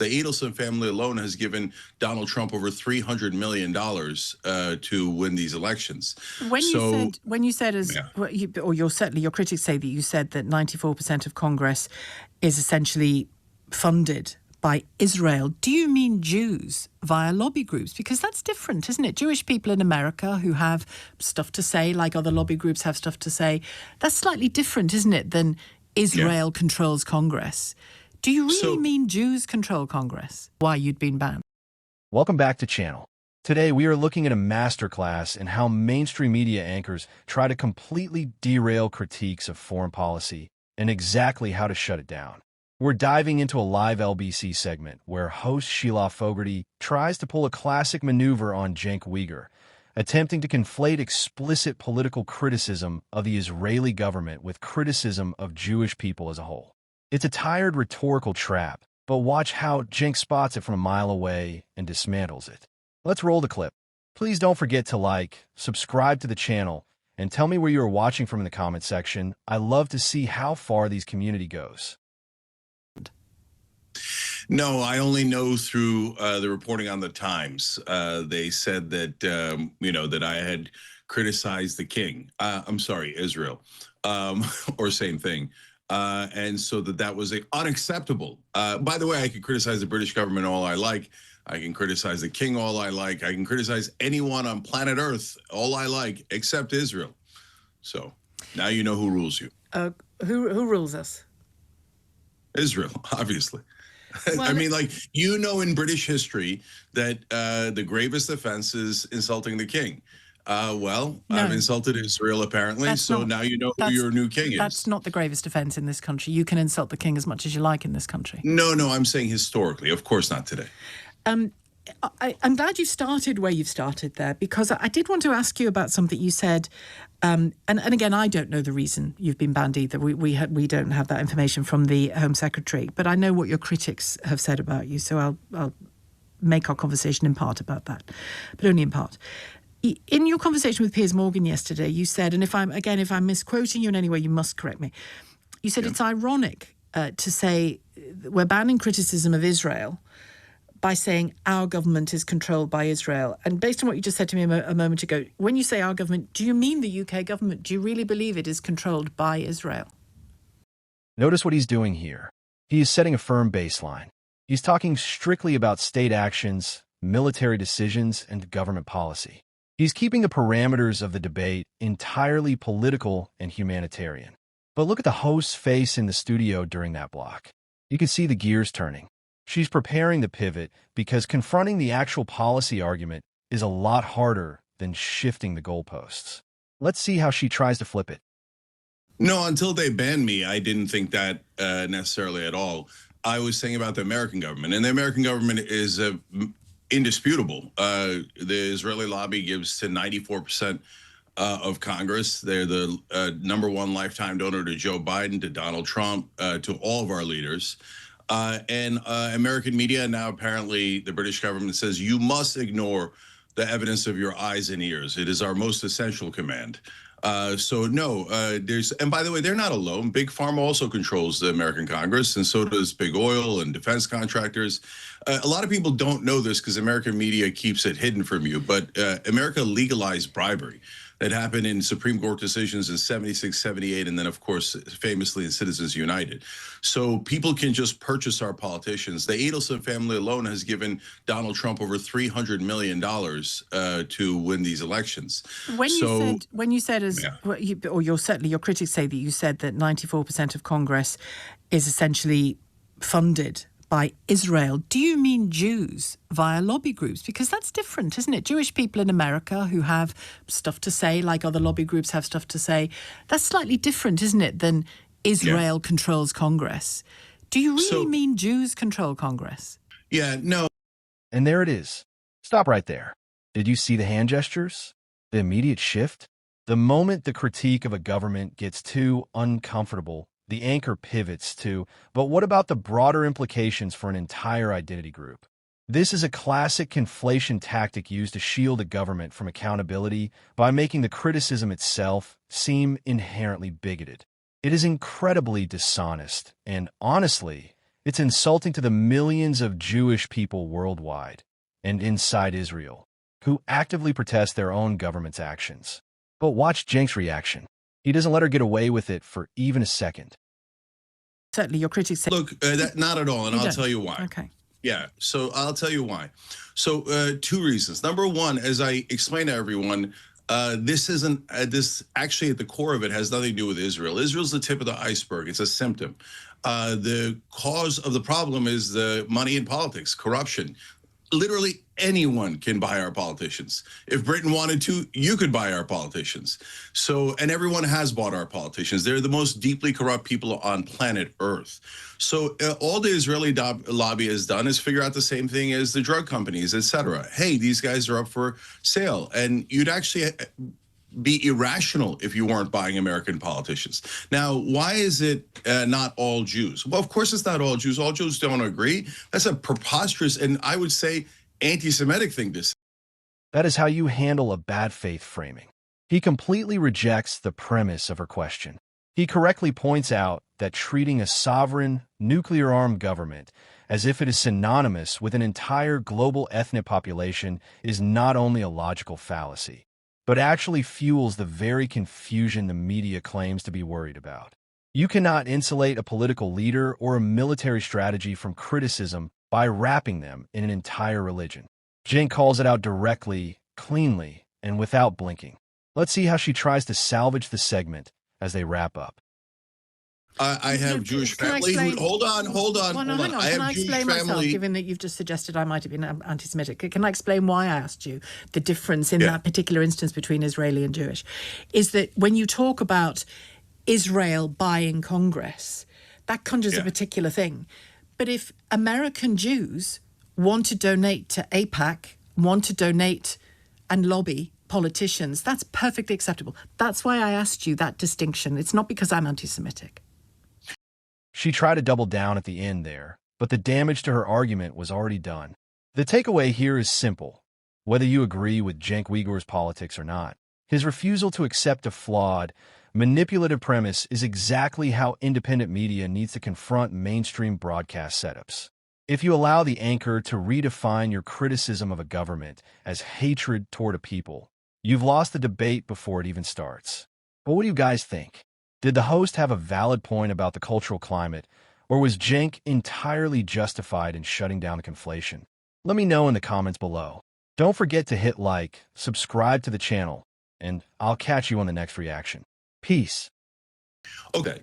The Adelson family alone has given Donald Trump over $300 million to win these elections. When you said as yeah. well, your critics say that you said that 94% of Congress is essentially funded by Israel. Do you mean Jews via lobby groups? Because that's different, isn't it? Jewish people in America who have stuff to say, like other lobby groups have stuff to say. That's slightly different, isn't it, than Israel controls Congress. Do you really mean Jews control Congress? Why you'd been banned? Welcome back to channel. Today we are looking at a masterclass in how mainstream media anchors try to completely derail critiques of foreign policy and exactly how to shut it down. We're diving into a live LBC segment where host Shelagh Fogarty tries to pull a classic maneuver on Cenk Uygur, attempting to conflate explicit political criticism of the Israeli government with criticism of Jewish people as a whole. It's a tired rhetorical trap, but watch how Cenk spots it from a mile away and dismantles it. Let's roll the clip. Please don't forget to like, subscribe to the channel, and tell me where you are watching from in the comment section. I love to see how far these community goes. No, I only know through the reporting on the Times. They said that, that I had criticized the king. I'm sorry, Israel, or same thing. And so that was unacceptable. By the way, I can criticize the British government all I like. I can criticize the king all I like. I can criticize anyone on planet Earth all I like, except Israel. So now you know who rules you. Who rules us? Israel, obviously. Well, I mean, in British history that the gravest offense is insulting the king. No. I've insulted Israel, apparently, now you know who your new king is. That's not the gravest offense in this country. You can insult the king as much as you like in this country. No, I'm saying historically. Of course not today. I'm glad you started where you've started there, because I did want to ask you about something you said. And again, I don't know the reason you've been banned either. We don't have that information from the Home Secretary. But I know what your critics have said about you, so I'll make our conversation in part about that, but only in part. In your conversation with Piers Morgan yesterday, you said, and if I'm misquoting you in any way, you must correct me. You said it's ironic to say we're banning criticism of Israel by saying our government is controlled by Israel. And based on what you just said to me a moment ago, when you say our government, do you mean the UK government? Do you really believe it is controlled by Israel? Notice what he's doing here. He is setting a firm baseline. He's talking strictly about state actions, military decisions, and government policy. He's keeping the parameters of the debate entirely political and humanitarian. But look at the host's face in the studio during that block. You can see the gears turning. She's preparing the pivot because confronting the actual policy argument is a lot harder than shifting the goalposts. Let's see how she tries to flip it. No, until they banned me, I didn't think that necessarily at all. I was saying about the American government, and the American government is indisputable. The Israeli lobby gives to 94% of Congress. They're the #1 lifetime donor to Joe Biden, to Donald Trump, to all of our leaders. And American media, now apparently the British government says you must ignore the evidence of your eyes and ears. It is our most essential command. And by the way, they're not alone. Big Pharma also controls the American Congress, and so does big oil and defense contractors. A lot of people don't know this because American media keeps it hidden from you, but America legalized bribery. That happened in Supreme Court decisions in 76, 78, and then, of course, famously in Citizens United. So people can just purchase our politicians. The Adelson family alone has given Donald Trump over $300 million to win these elections. Your critics say that you said that 94% of Congress is essentially funded by Israel. Do you mean Jews via lobby groups? Because that's different, isn't it? Jewish people in America who have stuff to say, like other lobby groups have stuff to say. That's slightly different, isn't it, than Israel controls Congress. Do you really mean Jews control Congress? Yeah, no. And there it is. Stop right there. Did you see the hand gestures? The immediate shift? The moment the critique of a government gets too uncomfortable, the anchor pivots to, but what about the broader implications for an entire identity group? This is a classic conflation tactic used to shield a government from accountability by making the criticism itself seem inherently bigoted. It is incredibly dishonest, and honestly, It's insulting to the millions of Jewish people worldwide and inside Israel who actively protest their own government's actions. But watch Cenk's reaction. He doesn't let her get away with it for even a second. Certainly, your critics say... Look, not at all, and I'll tell you why. Okay. Yeah, so I'll tell you why. So two reasons. Number one, as I explained to everyone, this isn't, this actually at the core of it has nothing to do with Israel. Israel's the tip of the iceberg. It's a symptom. The cause of the problem is the money in politics, corruption. Literally anyone can buy our politicians. If Britain wanted to, you could buy our politicians. So, and everyone has bought our politicians. They're the most deeply corrupt people on planet Earth. So all the Israeli lobby has done is figure out the same thing as the drug companies, et cetera. Hey, these guys are up for sale. And you'd actually be irrational if you weren't buying American politicians. Now, why is it not all Jews? Well, of course it's not all Jews. All Jews don't agree. That's a preposterous and I would say anti-Semitic thing to say. That is how you handle a bad faith framing. He completely rejects the premise of her question. He correctly points out that treating a sovereign, nuclear-armed government as if it is synonymous with an entire global ethnic population is not only a logical fallacy, but actually fuels the very confusion the media claims to be worried about. You cannot insulate a political leader or a military strategy from criticism by wrapping them in an entire religion. Cenk calls it out directly, cleanly, and without blinking. Let's see how she tries to salvage the segment as they wrap up. I have Jewish family. Hold on. Hang on. Can I explain myself, given that you've just suggested I might have been anti-Semitic? Can I explain why I asked you the difference in that particular instance between Israeli and Jewish? Is that when you talk about Israel buying Congress, that conjures a particular thing. But if American Jews want to donate to AIPAC, want to donate and lobby politicians, that's perfectly acceptable. That's why I asked you that distinction. It's not because I'm anti-Semitic. She tried to double down at the end there, but the damage to her argument was already done. The takeaway here is simple. Whether you agree with Cenk Uygur's politics or not, his refusal to accept a flawed, manipulative premise is exactly how independent media needs to confront mainstream broadcast setups. If you allow the anchor to redefine your criticism of a government as hatred toward a people, you've lost the debate before it even starts. But what do you guys think? Did the host have a valid point about the cultural climate, or was Cenk entirely justified in shutting down the conflation? Let me know in the comments below. Don't forget to hit like, subscribe to the channel, and I'll catch you on the next reaction. Peace. Okay.